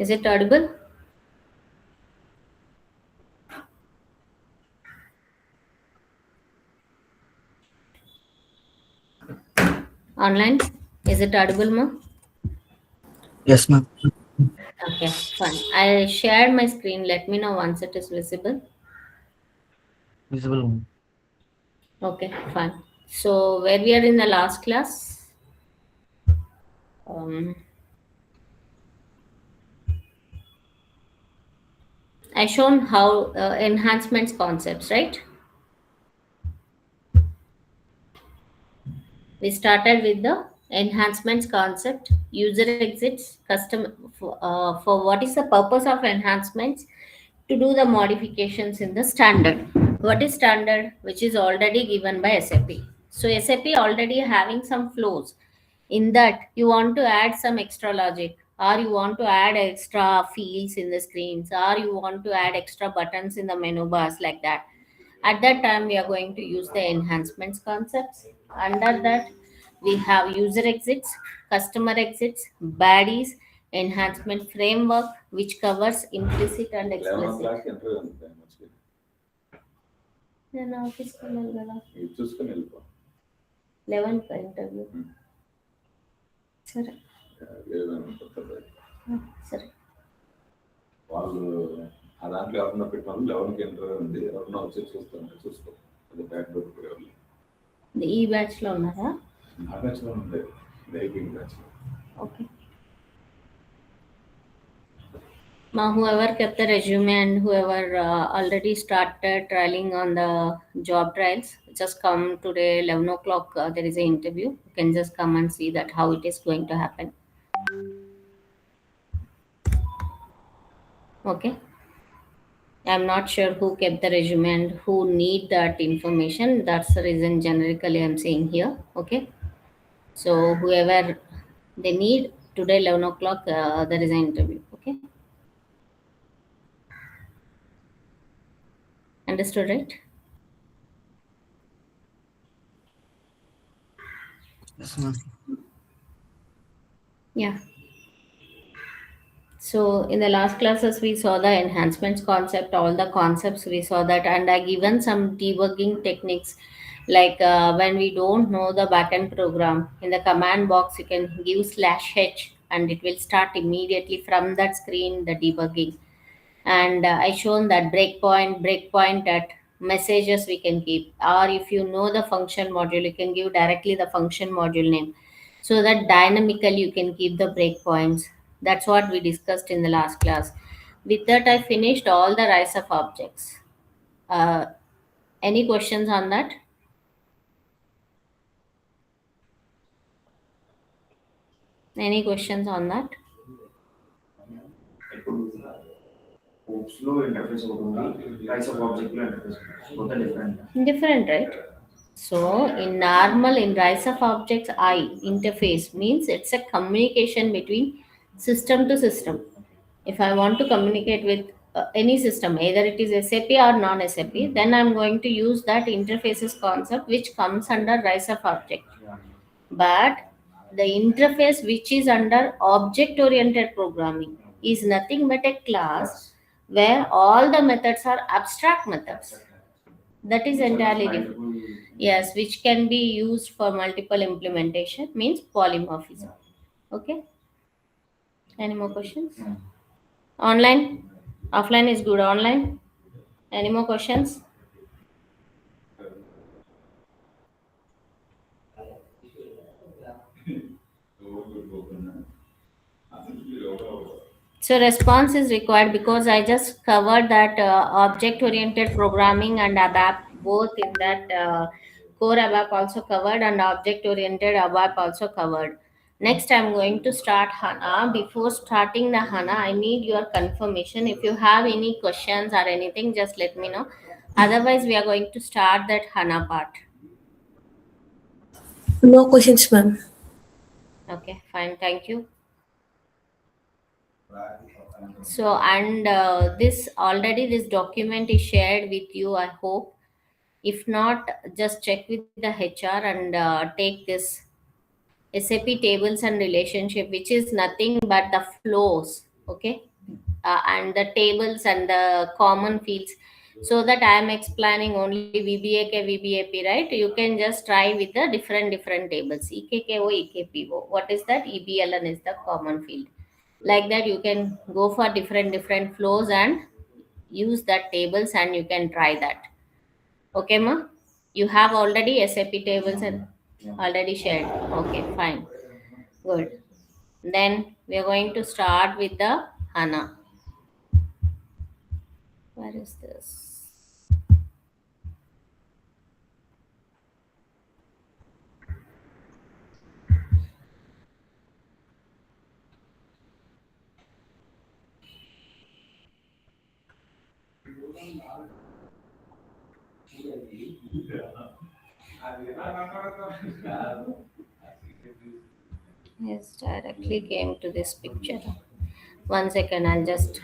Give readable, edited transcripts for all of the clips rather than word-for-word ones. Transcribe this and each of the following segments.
Is it audible? Online? Is it audible, ma? Yes, ma'am. Okay, fine. I shared my screen. Let me know once it is visible. Visible, ma'am. Okay, fine. So where we are in the last class, um, I shown how enhancements concepts, right? We started with the enhancements concept, user exits, custom for what is the purpose of enhancements, to do the modifications in the standard. What is standard? Which is already given by SAP. So SAP already having some flows. In that, you want to add some extra logic, or you want to add extra fields in the screens, or you want to add extra buttons in the menu bars, like that. At that time, we are going to use the enhancements concepts. Under that, we have user exits, customer exits, baddies, enhancement framework, which covers implicit and explicit. నేను ఆఫీస్కి వెళ్ళాలి కదా, చూసుకుని వెళ్ళిపో. 11 interview. సరే సరే. వాళ్ళు ఆ దాంట్లో ఎవరన్నా పెట్టిన వాళ్ళు 11కి ఇంటర్వ్యూ ఉంది, ఎవరన్నా వచ్చి చూస్తాను చూసుకో. అది బ్యాక్ డోర్ వాళ్ళు ఈ బ్యాచ్లో ఉన్నారా? ఆ బ్యాచ్లో ఉంది, డైపింగ్ బ్యాచ్లో. Okay. Whoever kept the resume and whoever already started trialing on the job trials, just come today 11 o'clock. There is an interview. You can just come and see that how it is going to happen. Okay. I'm not sure who kept the resume and who need that information. That's the reason generically I'm saying here. Okay. So whoever they need today 11 o'clock, there is an interview. Okay. Understood, right? Yes, ma'am. Yeah. So in the last classes, we saw the enhancements concept, all the concepts we saw that, and I given some debugging techniques, like when we don't know the backend program, in the command box you can give /h and it will start immediately from that screen the debugging. And I shown that breakpoint at messages we can keep, or if you know the function module, you can give directly the function module name, so that dynamically you can keep the breakpoints. That's what we discussed in the last class. With that, I finished all the rise of objects. uh, any questions on that? Any questions on that? Flow interface ఒకటి types of object లో interface both are different. Different, right? So in normal, in rise of objects, I interface means it's a communication between system to system. If I want to communicate with any system, either it is SAP or non-SAP, then I'm going to use that interfaces concept, which comes under rise of object. But the interface which is under object oriented programming is nothing but a class where all the methods are abstract methods. That is entirely different. Yes, which can be used for multiple implementation, means polymorphism. Okay. Any more questions? Online? Offline is good. Online? Any more questions? So response is required because I just covered that object-oriented programming and ABAP, both in that core ABAP also covered and object-oriented ABAP also covered. Next, I'm going to start HANA. Before starting the HANA, I need your confirmation. If you have any questions or anything, just let me know. Otherwise, we are going to start that HANA part. No questions, ma'am. Okay, fine. Thank you. So, and this document is shared with you, I hope. If not, just check with the HR and take this SAP tables and relationship, which is nothing but the flows. Okay. and the tables and the common fields, so that I am explaining only VBAK, VBAP, right? You can just try with the different tables, EKKO, EKPO. What is that? EBLN is the common field. Like that, you can go for different flows and use that tables, and you can try that. Okay, ma? You have already SAP tables and already shared. Okay, fine. Good. Then we are going to start with the HANA. Where is this? Yes, directly came to this picture. One second, I'll just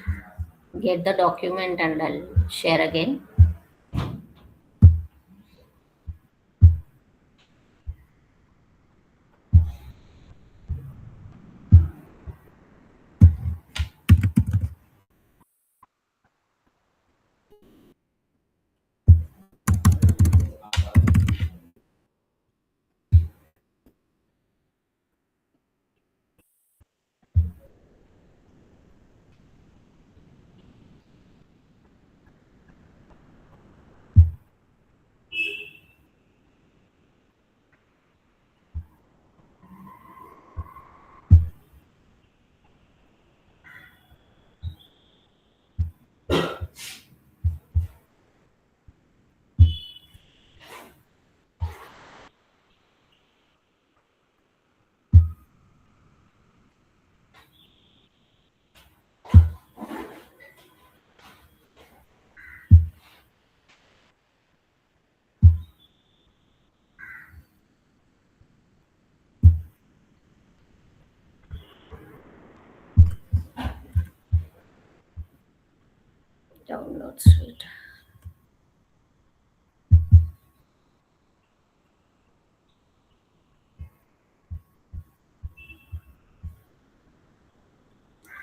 get the document and I'll share again. Download suite.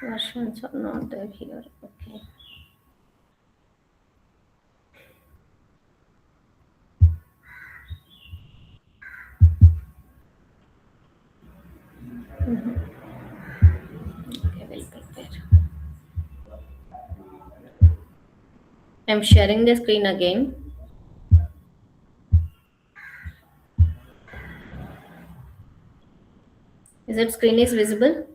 Versions are not there here. Okay. Okay, we'll prepare. I'm sharing the screen again. Is it screen is visible?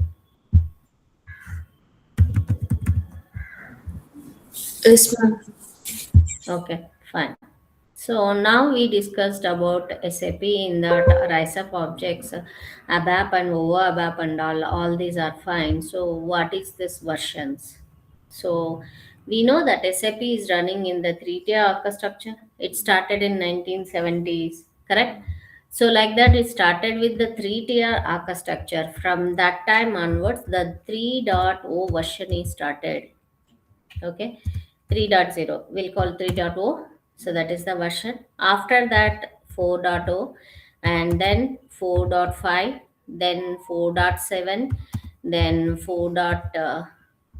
Yes, ma'am. Okay, fine. So now we discussed about SAP in the rise of objects, ABAP and over ABAP and all these are fine. So what is this versions? So we know that SAP is running in the three-tier architecture. It started in 1970s, correct? So like that, it started with the three-tier architecture. From that time onwards, the 3.0 version is started. Okay, 3.0 we'll call 3.0. So that is the version. After that, 4.0, and then 4.5, then 4.7, then 4.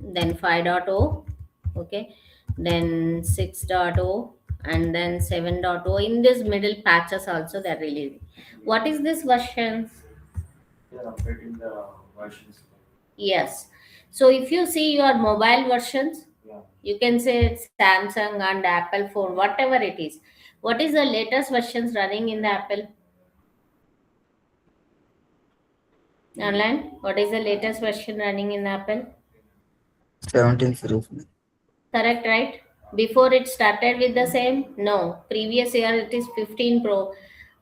Then 5.0. Okay, then 6.0, and then 7.0. In this middle patches also they're releasing. What is this versions? They are updating the versions. Yes. So if you see your mobile versions, Yeah. you can say it's Samsung and Apple phone, whatever it is. What is the latest versions running in the Apple? Online? What is the latest version running in Apple? 1705. Correct, right? Before it started with the same? No. Previous year it is 15 Pro.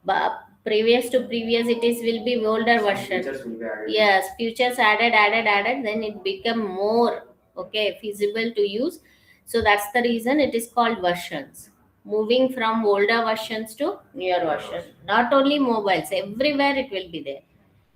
But previous to previous it is will be older version. Features will be added. Yes, features added, then it become more okay feasible to use. So that's the reason it is called versions. Moving from older versions to newer version. Not only mobiles, everywhere it will be there.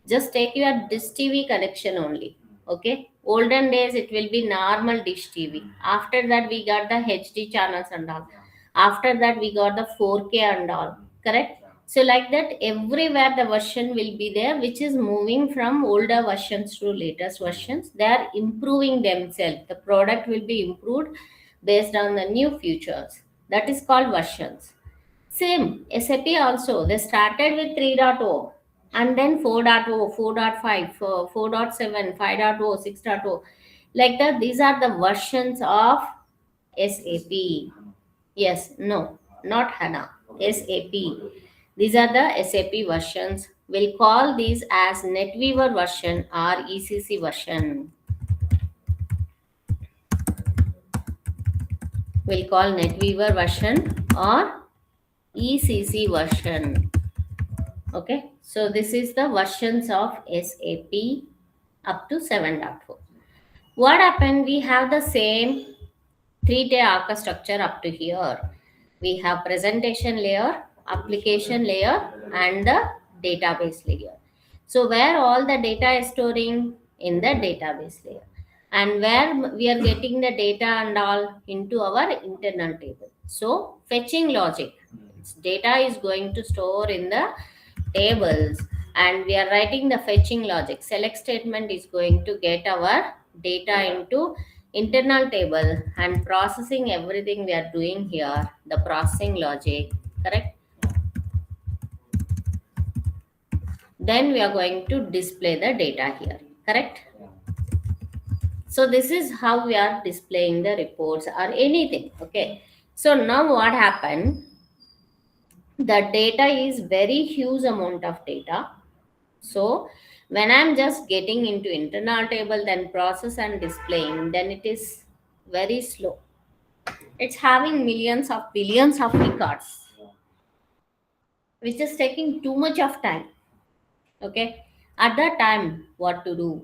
Just take your dish TV connection only. Okay. Olden days it will be normal dish TV. After that we got the HD channels and all. After that we got the 4K and all. Correct. So like that, everywhere the version will be there, which is moving from older versions to latest versions. They are improving themselves. The product will be improved based on the new features. That is called versions. Same, SAP also, they started with 3.0 and then 4.0, 4.5, 4.7, 5.0, 6.0. Like that, these are the versions of SAP. Yes, no, not HANA, SAP. These are the SAP versions. We'll call these as NetWeaver version or ECC version. We'll call NetWeaver version or ECC version. Okay, so this is the versions of SAP up to 7.4. What happened? We have the same three-tier architecture up to here. We have presentation layer, application layer, and the database layer. So where all the data is storing in the database layer, and where we are getting the data and all into our internal table. So fetching logic, data is going to store in the tables, and we are writing the fetching logic. Select statement is going to get our data into internal table and processing everything we are doing here, the processing logic, correct? Then we are going to display the data here, correct? So this is how we are displaying the reports or anything. Okay, so now what happened, the data is very huge amount of data. So when I'm just getting into internal table, then process and displaying, then it is very slow. It's having millions of billions of records, which is taking too much of time. Okay, at that time, what to do?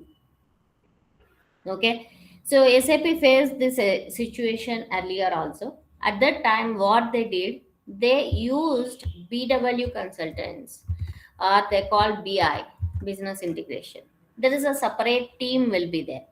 Okay, so SAP faced this situation earlier also. At that time, what they did, they used BW consultants, or they call BI, business integration. There is a separate team will be there.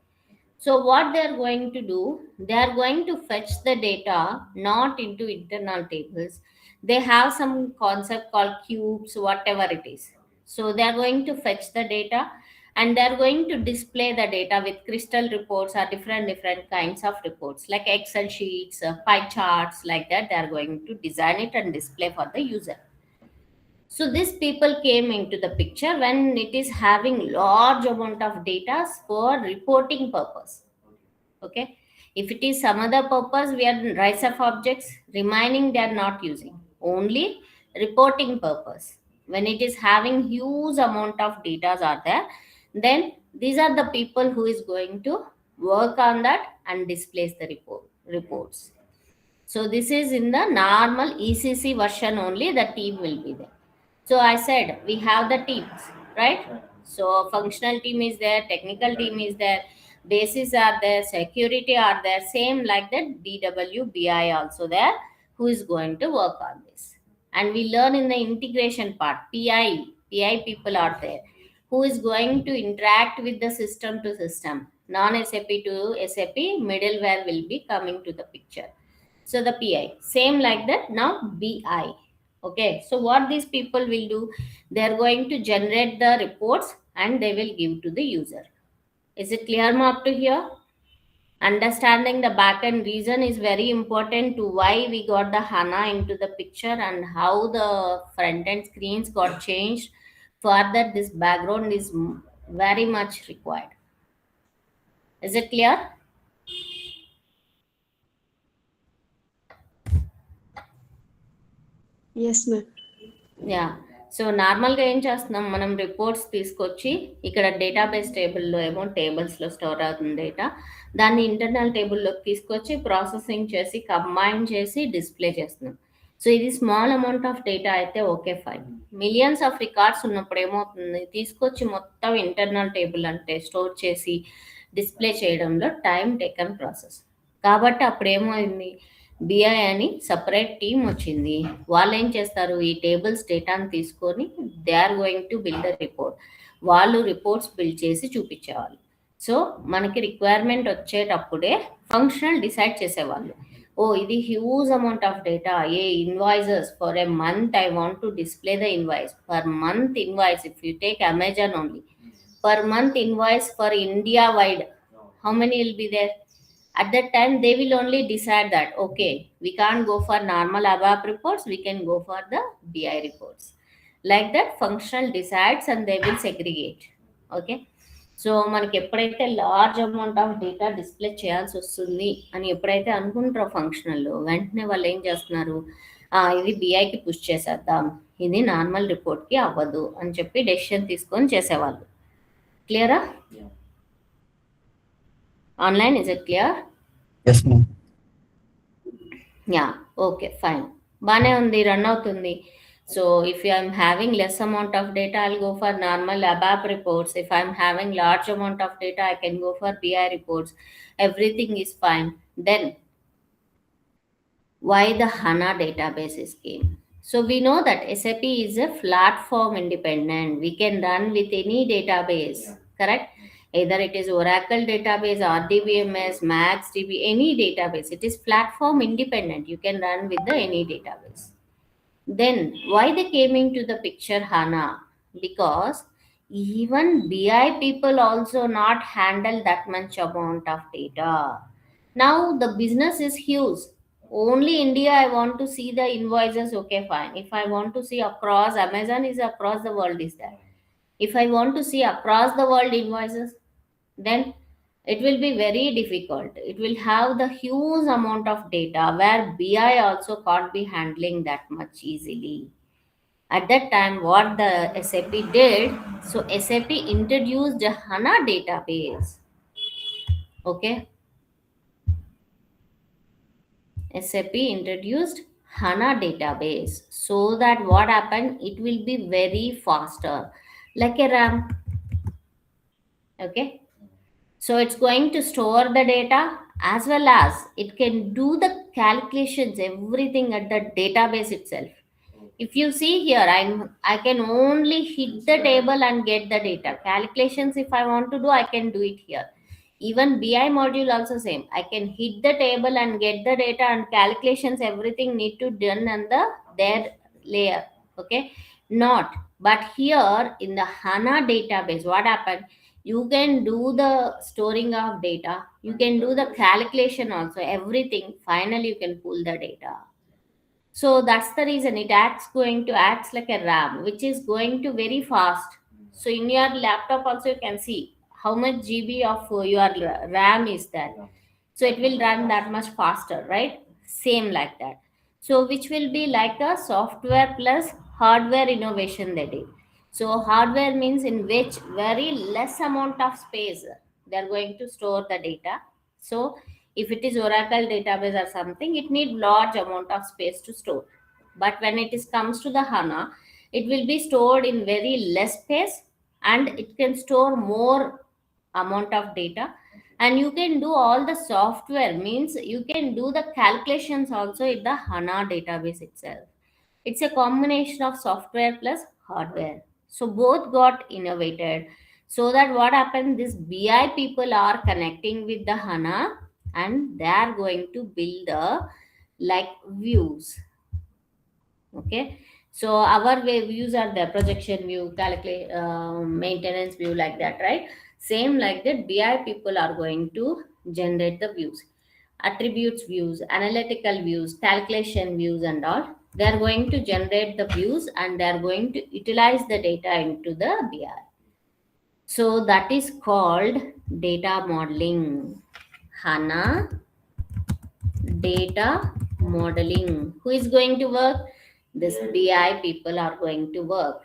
So what they are going to do, they are going to fetch the data not into internal tables. They have some concept called cubes, whatever it is. So they are going to fetch the data, and they are going to display the data with crystal reports or different kinds of reports like Excel sheets, pie charts, like that. They are going to design it and display for the user. So these people came into the picture when it is having large amount of data for reporting purpose. Okay, if it is some other purpose, we are rise of objects remaining, they are not using, only reporting purpose. When it is having huge amount of data are there, then these are the people who is going to work on that and displays the reports. So this is in the normal ECC version only, the team will be there. So I said we have the teams, right? So functional team is there, technical team is there, basis are there, security are there, same like that BW, BI also there, who is going to work on this. And we learn in the integration part, PI people are there, who is going to interact with the system to system, non-SAP to SAP, middleware will be coming to the picture. So the PI, same like that, now BI. Okay, so what these people will do, they are going to generate the reports and they will give to the user. Is it clear now up to here? Understanding the backend reason is very important to why we got the HANA into the picture and how the front end screens got changed. Further, this background is very much required. Is it clear? Yes, ma'am. Yeah so నార్మల్గా ఏం చేస్తున్నాం, మనం reports తీసుకొచ్చి ఇక్కడ database టేబుల్లో ఏమో టేబుల్స్లో store అవుతుంది data, దాన్ని ఇంటర్నల్ టేబుల్లోకి తీసుకొచ్చి ప్రాసెసింగ్ చేసి కంబైన్ చేసి డిస్ప్లే చేస్తున్నాం. సో ఇది స్మాల్ అమౌంట్ ఆఫ్ డేటా అయితే okay fine. Millions of records ఉన్నప్పుడు ఏమవుతుంది, తీసుకొచ్చి మొత్తం ఇంటర్నల్ టేబుల్ అంటే స్టోర్ చేసి డిస్ప్లే చేయడంలో టైం టేకన్ ప్రాసెస్. కాబట్టి అప్పుడు ఏమైంది, బిఐ అని సపరేట్ టీం వచ్చింది. వాళ్ళు ఏం చేస్తారు, ఈ టేబుల్స్ డేటాను తీసుకొని they are going to build the report. వాళ్ళు రిపోర్ట్స్ బిల్డ్ చేసి చూపించేవాళ్ళు. సో మనకి రిక్వైర్మెంట్ వచ్చేటప్పుడే ఫంక్షనల్ డిసైడ్ చేసేవాళ్ళు. oh, ఇది huge amount of data, a invoices for a month I want to display the invoice per month invoice. If you take Amazon only, per month invoice for India wide, how many will be there? At that time, they will only decide that, okay, we can't go for normal ABAP reports, we can go for the BI reports. Like that, functional decides and they will segregate. Okay. So మనకి ఎప్పుడైతే large amount of data display చేయాల్సి వస్తుంది అని ఎప్పుడైతే అనుకుంటారో functional, వెంటనే వాళ్ళు ఏం చేస్తున్నారు, ఇది బిఐకి పుష్ చేసేద్దాం, ఇది నార్మల్ రిపోర్ట్కి అవ్వదు అని చెప్పి డెసిషన్ తీసుకొని చేసేవాళ్ళు. క్లియరా? Online, is it clear? Yes, ma'am. Yeah, okay, fine, బాగానే ఉంది, రన్ అవుతుంది. So if I'm having less amount of data I'll go for normal ABAP reports. If I'm having large amount of data I can go for BI reports. Everything is fine. Then why the HANA database is came? So we know that SAP is a platform independent. We can run with any database, correct? Either it is Oracle database, RDBMS, MaxDB, any database. It is platform independent. You can run with the any database. Then why they came into the picture HANA? Because even BI people also not handle that much amount of data. Now the business is huge. Only India I want to see the invoices, okay, fine. If I want to see across, Amazon is across the world is there. If I want to see across the world invoices, then it will be very difficult. It will have the huge amount of data where BI also can't be handling that much easily. At that time, what the SAP did, so SAP introduced a HANA database. Okay. SAP introduced HANA database so that what happened, it will be very faster, like a RAM. Okay. So it's going to store the data as well as it can do the calculations, everything at the database itself. If you see here, I can only hit the table and get the data. Calculations, if I want to do, I can do it here. Even BI module also same. I can hit the table and get the data, and calculations, everything need to done on the their layer. Okay. Not, but here in the HANA database, what happened, you can do the storing of data, you can do the calculation also, everything. Finally you can pull the data. So that's the reason it going to acts like a RAM, which is going to very fast. So in your laptop also you can see how much GB of your RAM is there. So it will run that much faster, right? Same like that. So which will be like a software plus hardware innovation they did. So hardware means in which very less amount of space they are going to store the data. So if it is Oracle database or something, it need large amount of space to store. But when it is comes to the HANA, it will be stored in very less space and it can store more amount of data. And you can do all the software, means you can do the calculations also in the HANA database itself. It's a combination of software plus hardware. So both got innovated. So that what happened, this BI people are connecting with the HANA and they are going to build the like views. Okay. So our views are the projection view, calculate, maintenance view, like that, right? Same like that, BI people are going to generate the views, attributes views, analytical views, calculation views, and all. They are going to generate the views and they are going to utilize the data into the BI. So that is called data modeling. HANA data modeling. Who is going to work? This BI people are going to work.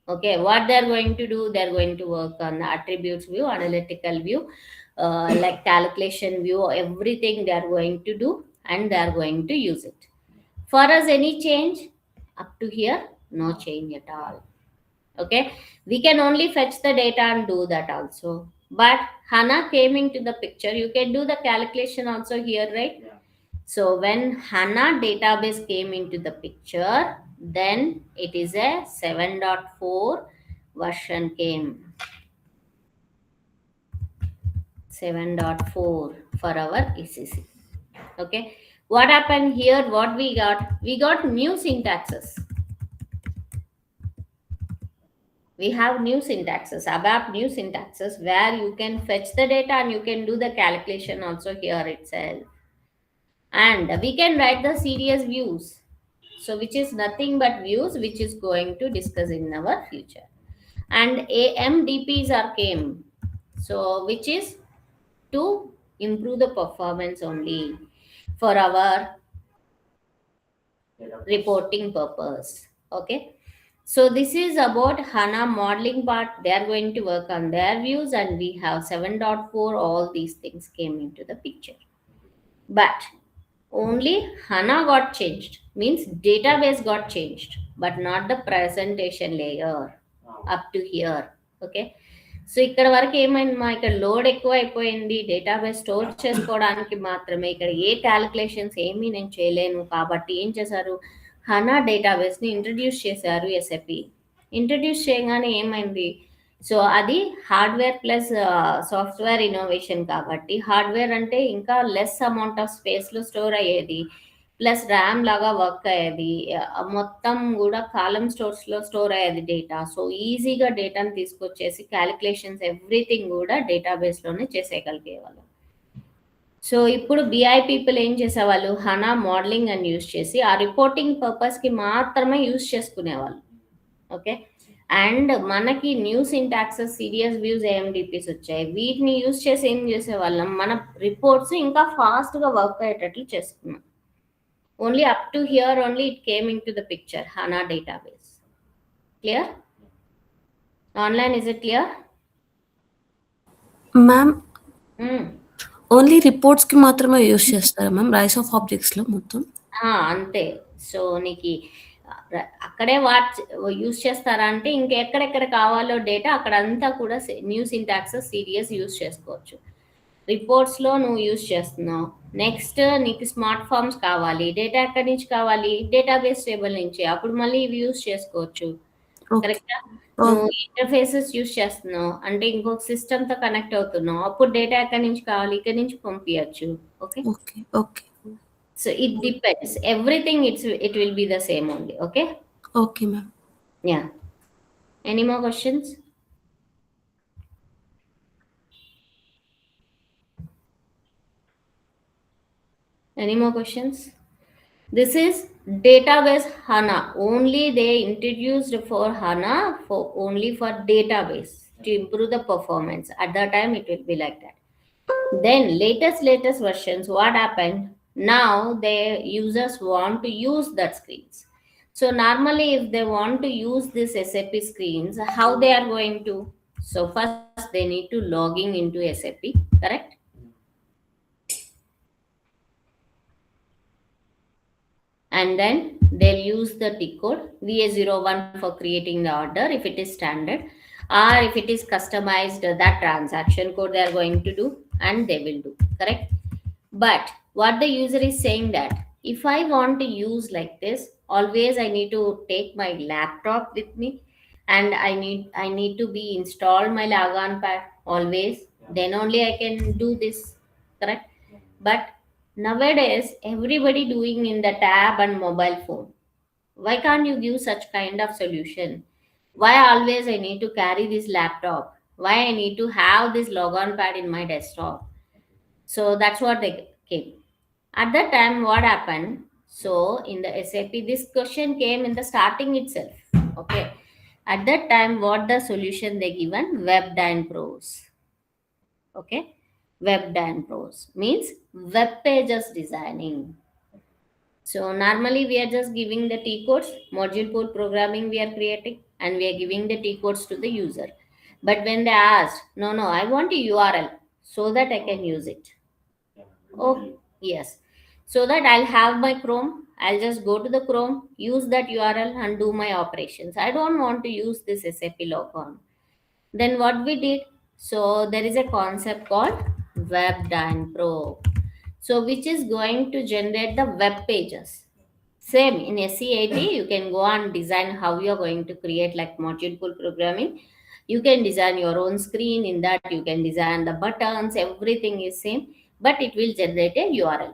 Okay, what they're going to do, they're going to work on the attributes view, analytical view, like calculation view, everything they are going to do and they are going to use it. For us, any change up to here? No change at all. Okay, we can only fetch the data and do that also. But HANA came into the picture, you can do the calculation also here, right? So when HANA database came into the picture, then it is a 7.4 version came. 7.4 for our ECC. Okay. What happened here? What we got? We got new syntaxes. We have new syntaxes, ABAP new syntaxes, where you can fetch the data and you can do the calculation also here itself. And we can write the serious views. So which is nothing but views, which is going to discuss in our future. And AMDPs are came. So which is to improve the performance only for our reporting purpose. Okay. So this is about HANA modeling part. They are going to work on their views, and we have 7.4. All these things came into the picture. But only HANA got changed. Means database got changed, but not the presentation layer up to here. Okay. So ఇక్కడ వరకు ఏమైంది మా ఇక్కడ load ఎక్కువ అయిపోయింది, database store చేసుకోవడానికి మాత్రమే. ఇక్కడ ఏ క్యాలిక్యులేషన్స్ ఏమీ నేను చేయలేను. కాబట్టి ఏం చేశారు, హనా డేటాబేస్ని ఇంట్రడ్యూస్ చేశారు ఎస్ఏపి. ఇంట్రడ్యూస్ చేయగానే ఏమైంది, సో అది హార్డ్వేర్ ప్లస్ సాఫ్ట్వేర్ ఇన్నోవేషన్. కాబట్టి హార్డ్వేర్ అంటే ఇంకా లెస్ అమౌంట్ ఆఫ్ స్పేస్లో స్టోర్ అయ్యేది, ప్లస్ ర్యామ్ లాగా వర్క్ అయ్యేది, మొత్తం కూడా కాలం స్టోర్స్లో స్టోర్ అయ్యేది డేటా. సో ఈజీగా డేటాను తీసుకొచ్చేసి క్యాలిక్యులేషన్స్ ఎవ్రీథింగ్ కూడా డేటాబేస్లోనే చేసేయగలిగేవాళ్ళం. సో ఇప్పుడు బిఐ పీపుల్ ఏం చేసేవాళ్ళు, హనా మోడలింగ్ అని యూజ్ చేసి ఆ రిపోర్టింగ్ పర్పస్కి మాత్రమే యూజ్ చేసుకునేవాళ్ళు. ఓకే. అండ్ మనకి న్యూ సింటాక్సెస్, సీరియస్ వ్యూస్, ఏఎండిపిస్ వచ్చాయి. వీటిని యూజ్ చేసి ఏం చేసేవాళ్ళం, మన రిపోర్ట్స్ ఇంకా ఫాస్ట్గా వర్క్ అయ్యేటట్లు చేసుకున్నాం. Only up to here only it came into the picture, HANA database. Clear? Online, is it clear? Ma'am Hmm. Only reports కి మాత్రమే యూస్ చేస్తారా మ్యామ్ రైస్ ఆఫ్ ఆబ్జెక్ట్స్ లో మొత్తం? అంతే. సో నీకు అక్కడే యూస్ చేస్తారా అంటే ఇంకెక్కడెక్కడ కావాలో డేటా అక్కడంతా కూడా న్యూ సింటాక్సెస్ సీరియస్ యూస్ చేసుకోవచ్చు. రిపోర్ట్స్లో నువ్వు యూస్ చేస్తున్నావు. నెక్స్ట్ నీకు స్మార్ట్ ఫార్మ్స్ కావాలి, డేటా ఎక్కడి నుంచి కావాలి, డేటాబేస్ టేబుల్ నుంచి, అప్పుడు మళ్ళీ ఇవి యూస్ చేసుకోవచ్చు. కరెక్టా? నువ్వు ఇంటర్ఫేసెస్ యూస్ చేస్తున్నావు అంటే ఇంకొక సిస్టమ్తో కనెక్ట్ అవుతున్నావు, అప్పుడు డేటా ఎక్కడి నుంచి కావాలి, ఇక్కడి నుంచి పంపించచ్చు. Okay. Okay okay so it depends, everything it will be the same only. Okay. Okay ma'am. Yeah. Any more questions? Any more questions? This is database HANA. Only they introduced for HANA for only for database to improve the performance. At that time it will be like that. Then latest versions, what happened? Now the users want to use that screens. So normally if they want to use this SAP screens, how they are going to? So first they need to logging into SAP, correct? And then they'll use the T code VA01 for creating the order if it is standard, or if it is customized, that transaction code they are going to do, and they will do, correct? But what the user is saying that if I want to use like this, always I need to take my laptop with me, and I need to be installed my Lagan pad always, then only I can do this, correct? But nowadays everybody doing in the tab and mobile phone. Why can't you give such kind of solution? Why always I need to carry this laptop? Why I need to have this logon pad in my desktop? So that's what they came. At that time, what happened? So in the SAP, this question came in the starting itself. Okay. At that time, what the solution they given? WebDyn Pros. Okay. WebDyn Pros means web pages designing. So normally we are just giving the T codes, module pool programming we are creating, and we are giving the T codes to the user. But when they asked, no, I want a URL so that I can use it. Oh, yes. So that I'll have my Chrome, I'll just go to the Chrome, use that URL and do my operations. I don't want to use this SAP logon. Then what we did? So there is a concept called WebDyn Pro. So which is going to generate the web pages. Same in SCAT, you can go and design how you're going to create like module pool programming. You can design your own screen. In that you can design the buttons, everything is same, but it will generate a URL.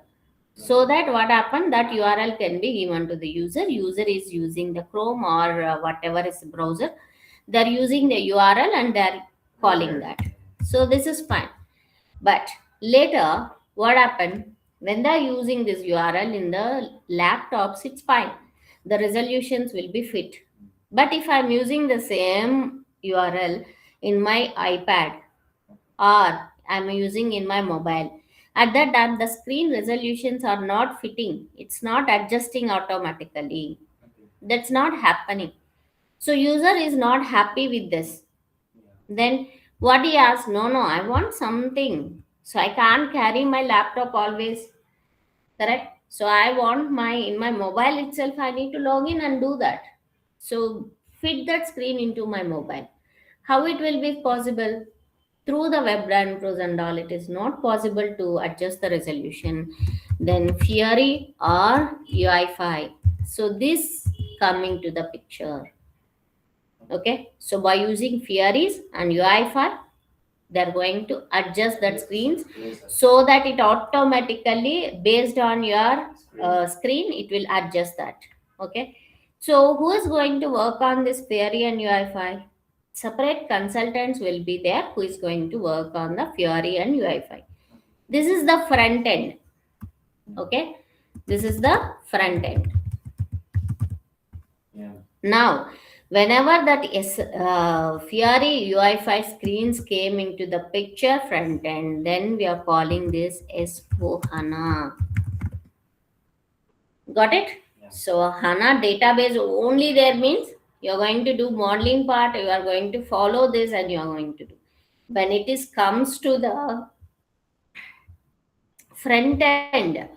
So that what happened, that URL can be given to the user is using the Chrome or whatever is the browser, they're using the URL and they're calling that. So this is fine. But later, what happened, when they're using this URL in the laptops, it's fine, the resolutions will be fit. But if I'm using the same URL in my iPad or I'm using in my mobile, at that time the screen resolutions are not fitting, it's not adjusting automatically, that's not happening. So user is not happy with this. Then what he asks, no, I want something, so I can't carry my laptop always, correct? So I want my, in my mobile itself I need to log in and do that. So fit that screen into my mobile. How it will be possible? Through the web browsers and all, it is not possible to adjust the resolution. Then Fury or UI5, so this coming to the picture. Okay, so by using Furies and UI5, they're going to adjust that screens so that it automatically based on your screen it will adjust that. Okay, so who is going to work on this Fury and UI5? Separate consultants will be there who is going to work on the Fury and UI5. This is the front end. Okay, this is the front end. Now, whenever that Fury UI5 screens came into the picture front end, then we are calling this S4 HANA. Got it? So HANA database only there means you're going to do modeling part, you are going to follow this and you are going to do. When it is comes to the front end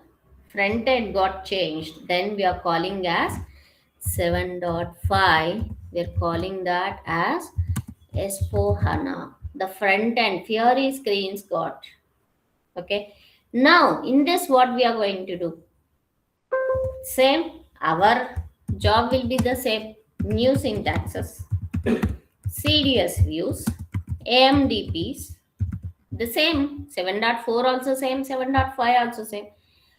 got changed, then we are calling as 7.5, we're calling that as S4 HANA. The front end Fury screens got. Okay. Now in this what we are going to do? Same, our job will be the same. New syntaxes, CDS views, AMDPs, the same. 7.4 also same, 7.5 also same.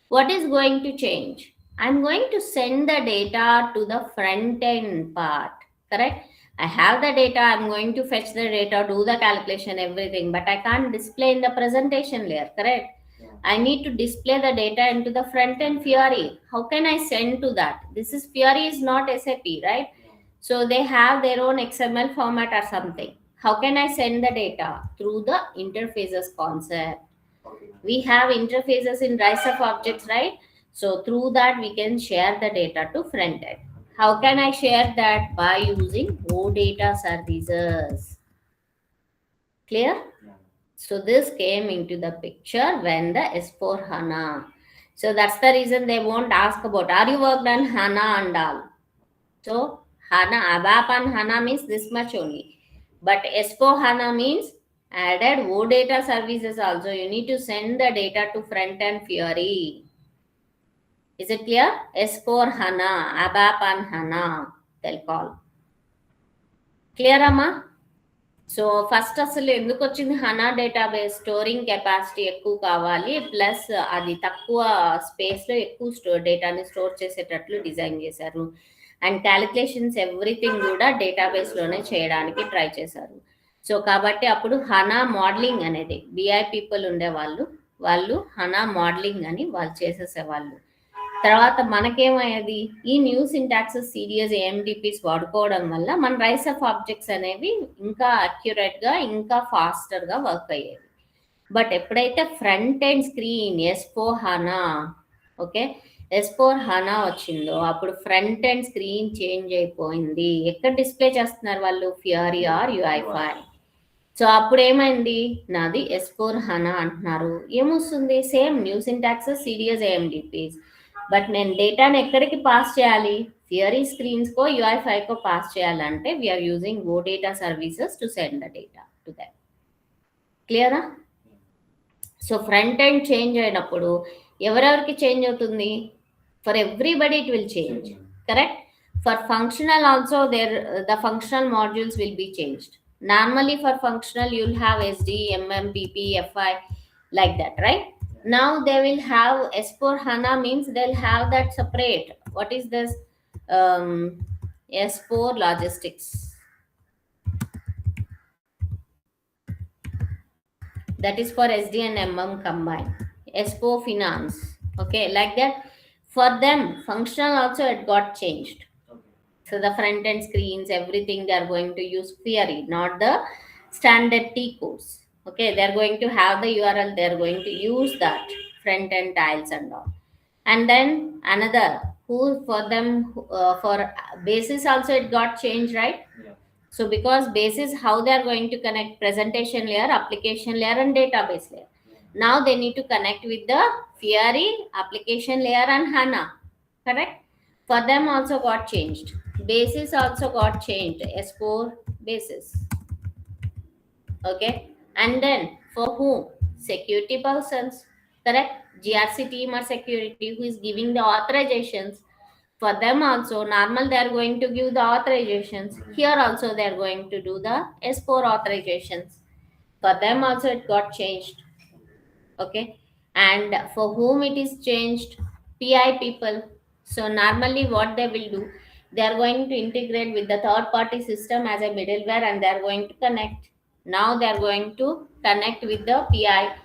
What is going to change? I'm going to send the data to the front end part, correct? I have the data, I'm going to fetch the data, do the calculation, everything, but I can't display in the presentation layer, correct? I need to display the data into the front end Fury. How can I send to that? This is Fury is not SAP, right? So they have their own XML format or something. How can I send the data? Through the interfaces concept. We have interfaces in rise of objects, right? So through that we can share the data to front end. How can I share that? By using OData services. Clear? So this came into the picture when the S4 HANA. So that's the reason they won't ask about, are you worked on HANA and all? So HANA, ABAP and HANA means this much only. But S4 HANA means added OData services also. You need to send the data to front end Fury. Is it clear? S4 HANA, ABAP and HANA, they'll call. Clear, Amma? So first అసలు ఎందుకు వచ్చింది, హనా database storing capacity ఎక్కువ కావాలి, plus అది తక్కువ స్పేస్లో ఎక్కువ డేటాని స్టోర్ చేసేటట్లు డిజైన్ చేశారు. అండ్ క్యాలిక్యులేషన్స్ ఎవ్రీథింగ్ కూడా డేటాబేస్లోనే చేయడానికి ట్రై చేశారు. సో కాబట్టి అప్పుడు హనా మోడలింగ్ అనేది బిఐ పీపుల్ ఉండేవాళ్ళు, వాళ్ళు హనా మోడలింగ్ అని వాళ్ళు చేసేసేవాళ్ళు. తర్వాత మనకేమయ్యేది, ఈ న్యూ సింటాక్సెస్ సిడిఎస్ ఏఎండిపిస్ వాడుకోవడం వల్ల మన రైస్ ఆఫ్ ఆబ్జెక్ట్స్ అనేవి ఇంకా అక్యురేట్గా ఇంకా ఫాస్టర్గా వర్క్ అయ్యేది. బట్ ఎప్పుడైతే front end screen S4 HANA, okay, S4 HANA వచ్చిందో అప్పుడు ఫ్రంట్ ఎండ్ స్క్రీన్ చేంజ్ అయిపోయింది. ఎక్కడ డిస్ప్లే చేస్తున్నారు వాళ్ళు? Fury are UI5. సో అప్పుడు ఏమైంది, నాది S4 HANA అంటున్నారు, ఏమొస్తుంది? Same new syntaxes CDS AMDPs, but నేను డేటాని ఎక్కడికి పాస్ చేయాలి? Fury స్క్రీన్స్కో UI5కో పాస్ చేయాలంటే we're using OData services to send the data to that. క్లియరా? సో ఫ్రంట్ ఎండ్ చేంజ్ అయినప్పుడు ఎవరెవరికి చేంజ్ అవుతుంది? For everybody it will change, correct? For functional also the functional modules will be changed. Normally for functional you'll have SD, MM, PP, FI, like that, right? Now they will have S4 HANA means they'll have that separate. What is this? um, S4 logistics, that is for SD and MM combined. S4 finance, okay, like that. For them, functional also it got changed. So the front end screens, everything they are going to use Fiori, not the standard T codes. Okay, they are going to have the URL, they are going to use that front end tiles and all. And then another who for them for basis also it got changed, right? Yeah. So because basis how they are going to connect presentation layer, application layer, and database layer. Now they need to connect with the Fiori, application layer, and HANA. Correct? For them also got changed. Basis also got changed. S4 basis. Okay. And then for whom? Security persons. Correct? GRC team or security who is giving the authorizations. For them also, normal they are going to give the authorizations. Here also they are going to do the S4 authorizations. For them also it got changed. Okay. And for whom it is changed? PI people. So normally what they will do, they are going to integrate with the third party system as a middleware, and they are going to connect. Now they are going to connect with the PI.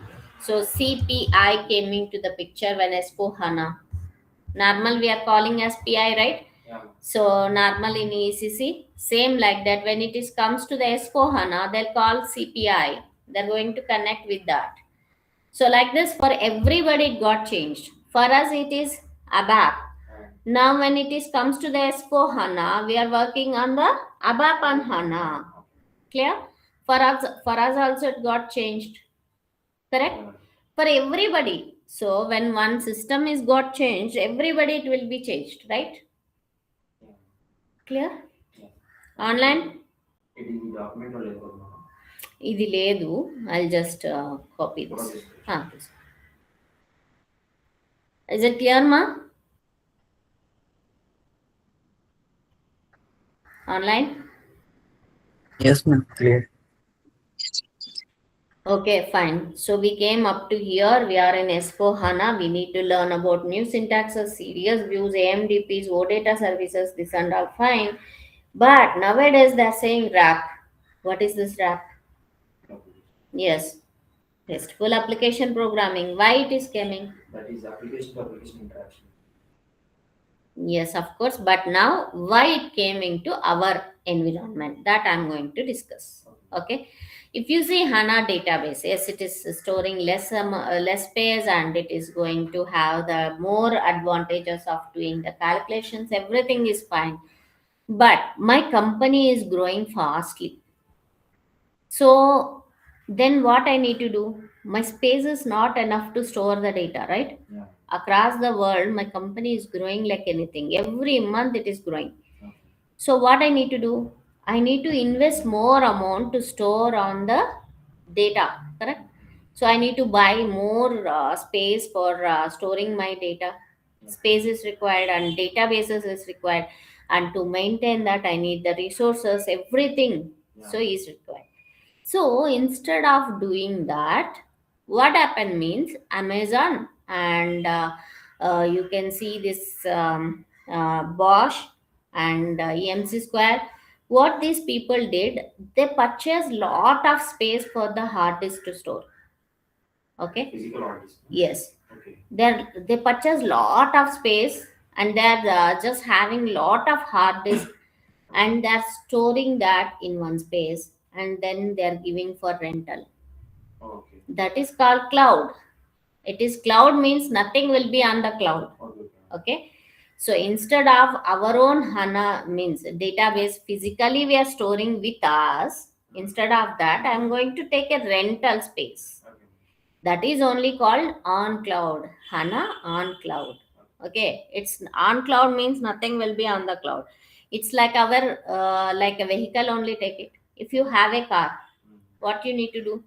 So CPI came into the picture when S4 HANA. Normal we are calling as PI, right? Yeah. So normal in ECC, same like that. When it is comes to the S4 HANA, they'll call CPI. They're going to connect with that. So like this, for everybody it got changed. For us it is ABAP. Now when it is comes to the S4 HANA, we are working on the ABAP and HANA. Clear? For us also it got changed. Correct? For everybody. So when one system is got changed, everybody it will be changed, right? Clear? Online? ఇది ఈ document లో లేదు ఇది లేదు. I'll just copy this. This. Is it clear, ma? Online? Yes, ma'am. Clear. Okay, fine. So we came up to here. We are in S4 HANA. We need to learn about new syntaxes, serious views, AMDPs, OData services. This and all fine. But nowadays they are saying RAP. What is this RAP? Yes. RESTful application programming. Why it is coming? That is application to application interaction. Yes, of course. But now why it came into our environment, that I'm going to discuss. Okay. If you see HANA database, yes, it is storing less space, and it is going to have the more advantages of doing the calculations. Everything is fine. But my company is growing fastly. So then what I need to do? My space is not enough to store the data, right? Yeah. Across the world, my company is growing like anything. Every month it is growing. Okay. So what I need to do? I need to invest more amount to store on the data, correct? So I need to buy more space for storing my data. Space is required and databases is required, and to maintain that I need the resources. Everything so is required. So instead of doing that, what happened means Amazon and you can see this Bosch and EMC Square. What these people did, they purchased lot of space for the hard disk to store. Okay. Physical artist. Yes. Okay. They purchase lot of space, and they're just having lot of hard disk, and they're storing that in one space, and then they're giving for rental. Okay. That is called cloud. It is cloud means nothing will be on the cloud. Okay. Okay. So instead of our own HANA means database physically we are storing with us, instead of that I'm going to take a rental space. Okay. That is only called on cloud. HANA on cloud. Okay. It's on cloud means nothing will be on the cloud. It's like our like a vehicle only. Take it. If you have a car, what you need to do?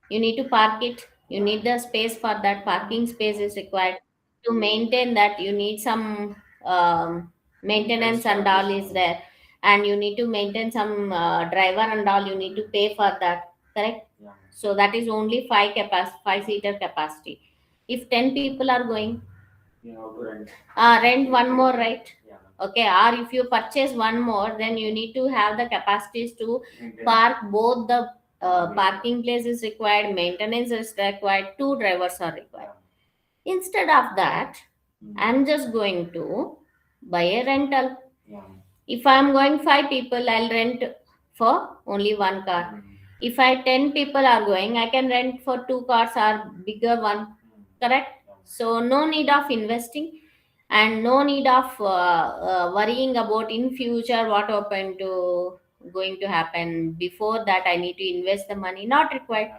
You need to park it. You need the space. For that parking space is required. To maintain that, you need some maintenance and all is there, and you need to maintain some driver and all. You need to pay for that. correct? Yeah. So that is only 5 seater capacity. If 10 people are going, You have to rent. rent one more, right? Yeah. Okay, or if you purchase one more, then you need to have the capacities to Maintain. park. Both the parking place is required, maintenance is required, 2 drivers are required. Instead of that, I'm just going to buy a rental. Yeah. If I'm going 5 people, I'll rent for only one car. If I 10 people are going, I can rent for 2 cars or bigger one. Correct? So no need of investing and no need of worrying about in future what happened to going to happen. Before that, I need to invest the money. Not required.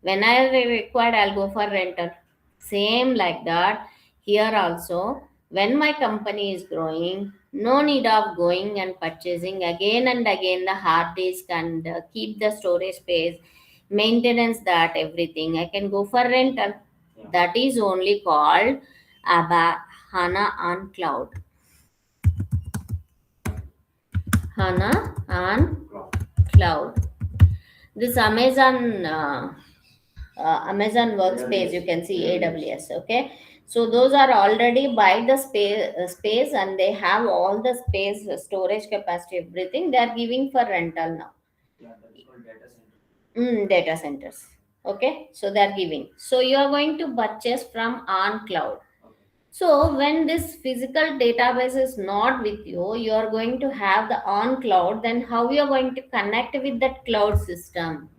When I required, I'll go for rental. Same like that. Here also, when my company is growing, no need of going and purchasing again and again the hard disk and keep the storage space, maintenance, that everything. I can go for rental. Yeah. That is only called ABAP, HANA on cloud. HANA on cloud. This Amazon workspace, you can see AWS. Okay, so those are already by the space and they have all the space, storage capacity, everything they are giving for rental now. Yeah, that's called data center. Data centers. Okay, so they are giving. So you are going to purchase from on cloud. Okay. So when this physical database is not with you, you are going to have the on cloud. Then how you are going to connect with that cloud system?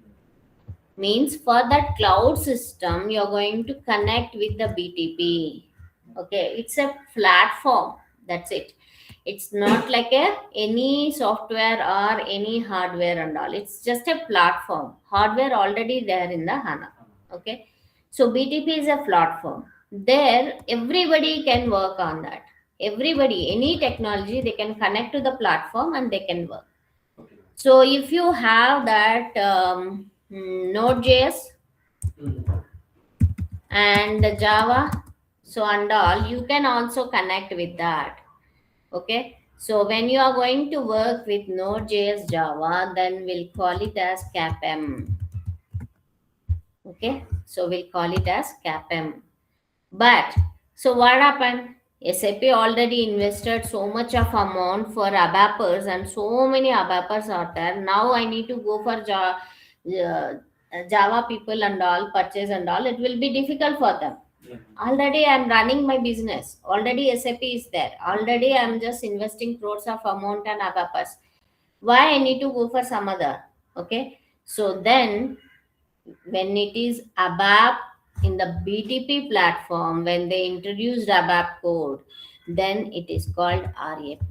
Means for that cloud system, you are going to connect with the BTP. Okay, it's a platform. That's it. It's not like any software or any hardware and all. It's just a platform. Hardware already there in the HANA. Okay, so BTP is a platform. There, everybody can work on that. Everybody, any technology, they can connect to the platform and they can work. Okay. So if you have that Node.js and Java, so and all, you can also connect with that. Okay, so when you are going to work with Node.js Java, then we'll call it as CAPM. Okay, so we'll call it as CAPM. But so what happened? SAP already invested so much of amount for ABAPers and so many ABAPers are there. Now I need to go for Java people and all, purchase and all. It will be difficult for them. Yeah. Already I'm running my business. Already SAP is there. Already I'm just investing crores of amount and ABAPers. Why I need to go for some other? Okay. So then when it is ABAP in the BTP platform, when they introduced ABAP code, then it is called RAP.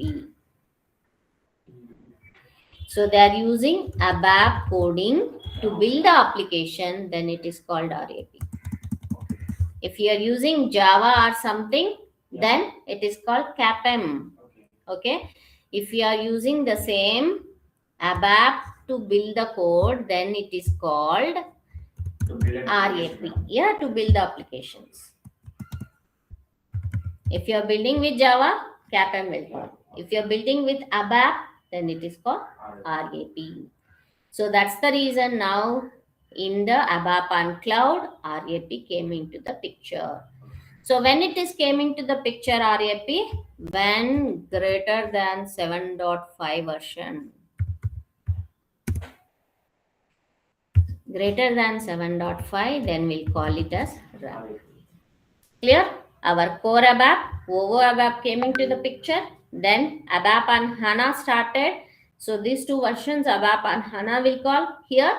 So they are using ABAP coding to build the application, then it is called RAP. If you are using Java or something, then it is called CAPM. Okay. If you are using the same ABAP to build the code, then it is called RAP. Yeah, to build the applications. If you are building with Java, CAPM will call. If you are building with ABAP, then it is called RAP. So that's the reason now in the ABAP on cloud, RAP came into the picture. So when it is came into the picture, RAP, when greater than 7.5 version. Greater than 7.5, then we'll call it as RAP. Clear? Our core ABAP, OVO ABAP came into the picture. Then ABAP and HANA started. So these two versions, ABAP and HANA, will call here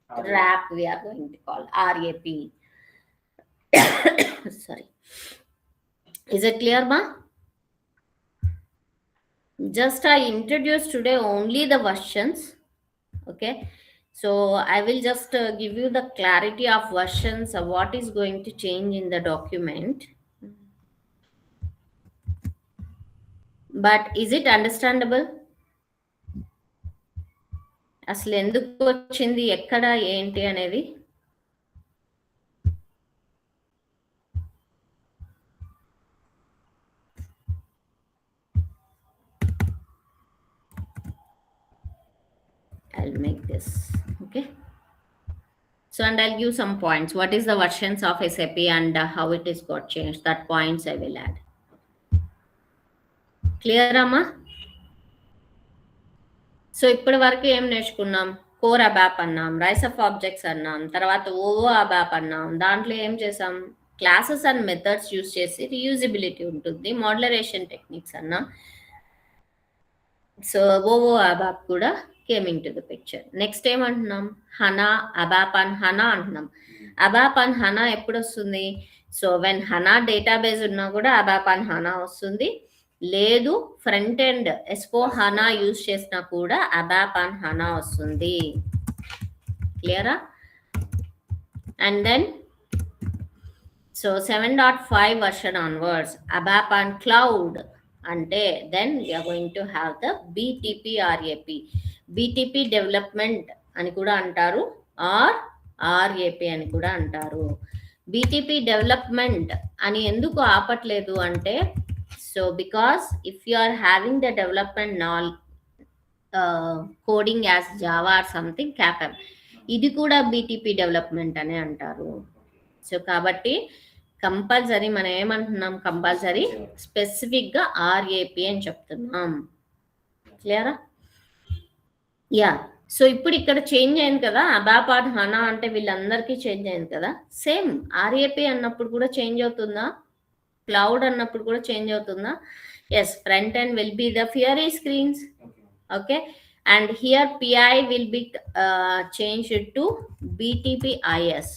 RAP. We are going to call RAP. Sorry. Is it clear, ma? Just I introduced today only the versions. Okay. So I will just give you the clarity of versions of what is going to change in the document. But is it understandable? అసలు ఎందుకు వచ్చింది, ఎక్కడ, ఏంటి అనేది? I'll make this. Okay. So, and I'll give some points. What is the versions of SAP and how it is got changed? That points I will add. Clear, Amma? So ఇప్పటి వరకు ఏం నేర్చుకున్నాం? కోర్ అబాప్ అన్నాం, rice of objects అన్నాం, తర్వాత Ovo అబాప్ అన్నాం. దాంట్లో ఏం చేసాం? క్లాసెస్ అండ్ మెథడ్స్ యూజ్ చేసి రీయూజిబిలిటీ ఉంటుంది, మోడ్యులరేషన్ టెక్నిక్స్ అన్నాం. సో ఓవో అబాప్ కూడా కేమింగ్ టు ద పిక్చర్. నెక్స్ట్ ఏమంటున్నాం? హనా, అబాప్ అండ్ హనా అంటున్నాం. అబాప్ అండ్ హనా ఎప్పుడు వస్తుంది? సో వెన్ హనా డేటాబేస్ ఉన్నా కూడా అబాప్ అండ్ హనా వస్తుంది. లేదు ఫ్రంట్ ఎండ్ ఎస్పో హనా యూజ్ చేసినా కూడా అబాప్ అండ్ హనా వస్తుంది. క్లియరా? And then so 7.5 version onwards ABAP and cloud అంటే then we're going to have the BTP RAP. BTP development అని కూడా అంటారు, ఆర్ ఆర్ఏపి అని కూడా అంటారు. బీటీపీ డెవలప్మెంట్ అని ఎందుకు ఆపట్లేదు అంటే, so because if you are having the development coding as Java or something CAPM, ఇది కూడా బీటీపీ డెవలప్మెంట్ అనే అంటారు. సో కాబట్టి కంపల్సరీ మనం ఏమంటున్నాం? కంపల్సరీ స్పెసిఫిక్గా ఆర్ఏపి అని చెప్తున్నాం. క్లియరా? యా. సో ఇప్పుడు ఇక్కడ చేంజ్ అయింది కదా, అబాప్ ఆర్ హనా అంటే వీళ్ళందరికీ చేంజ్ అయింది కదా. సేమ్ ఆర్ఏపి అన్నప్పుడు కూడా చేంజ్ అవుతుందా? క్లౌడ్ అన్నప్పుడు కూడా చేంజ్ అవుతుందా? Yes, front end will be the Fiori screens. Okay, and here PI will be changed to BTPIS.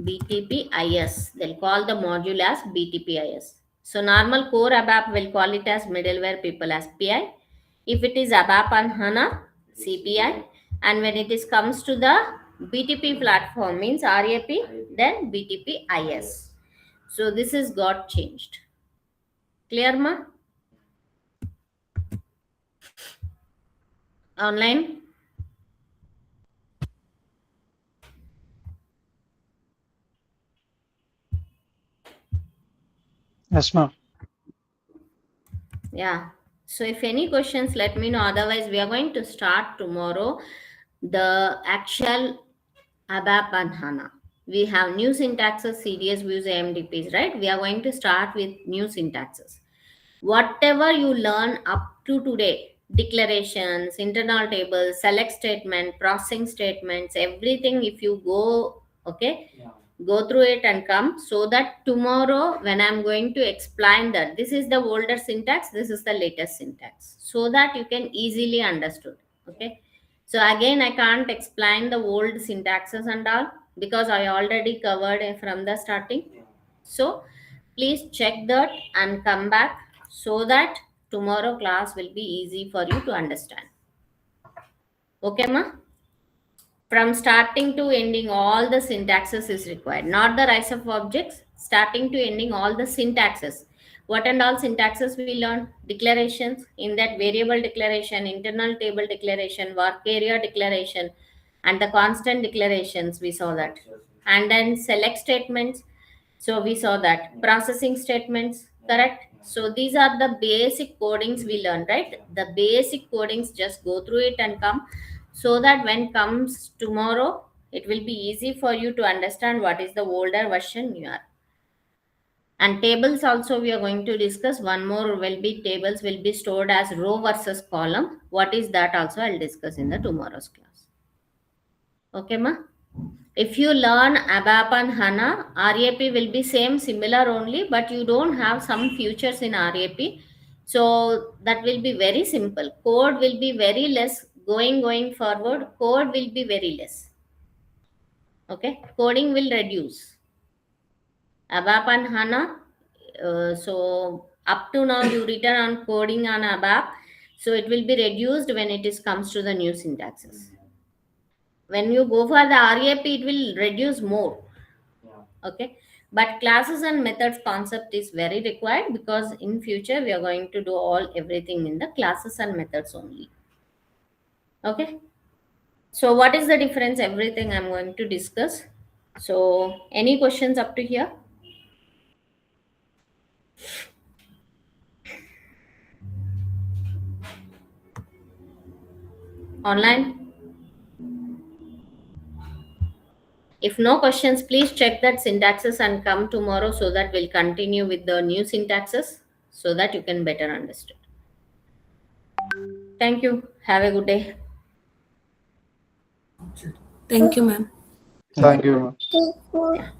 BTPIS, they'll call the module as BTPIS. So normal core ABAP will call it as middleware people as PI. If it is ABAP and HANA, CPI. And when it is comes to the BTP platform means RAP, then BTPIS. So this is got changed. Clear, ma? Online? Yes, ma'am. Yeah. So if any questions, let me know. Otherwise, we are going to start tomorrow the actual ABAP and HANA. We have new syntaxes, CDS views, AMDPs, right? We are going to start with new syntaxes. Whatever you learn up to today, declarations, internal tables, select statement, processing statements, everything, if you go, okay, go through it and come, so that tomorrow when I'm going to explain that this is the older syntax, this is the latest syntax, so that you can easily understood. Okay, so again I can't explain the old syntaxes and all because I already covered it from the starting. So please check that and come back so that tomorrow class will be easy for you to understand. Okay, ma? From starting to ending, all the syntaxes is required, not the rise of objects, starting to ending, all the syntaxes. What and all syntaxes we learn? Declarations, in that variable declaration, internal table declaration, work area declaration, and the constant declarations, we saw that. And then select statements, so we saw that. Processing statements, correct? So these are the basic codings we learned, right? The basic codings, just go through it and come, so that when comes tomorrow, it will be easy for you to understand what is the older version you are. And tables also we are going to discuss. One more will be tables will be stored as row versus column. What is that also I'll discuss in the tomorrow's class. Okay, ma? If you learn ABAP and HANA, RAP will be same, similar only, but you don't have some features in RAP. So that will be very simple. Code will be very less. Going forward, code will be very less. Okay, coding will reduce. ABAP and HANA, so up to now you written on coding on ABAP, so it will be reduced when it is comes to the new syntaxes. When you go for the RAP, it will reduce more. Okay, but classes and methods concept is very required, because in future we are going to do everything in the classes and methods only. Okay, so what is the difference? Everything I'm going to discuss. So any questions up to here? Online? If no questions, please check that syntaxes and come tomorrow so that we'll continue with the new syntaxes so that you can better understand. Thank you. Have a good day. Thank you, ma'am. Thank you. Thank you. Yeah.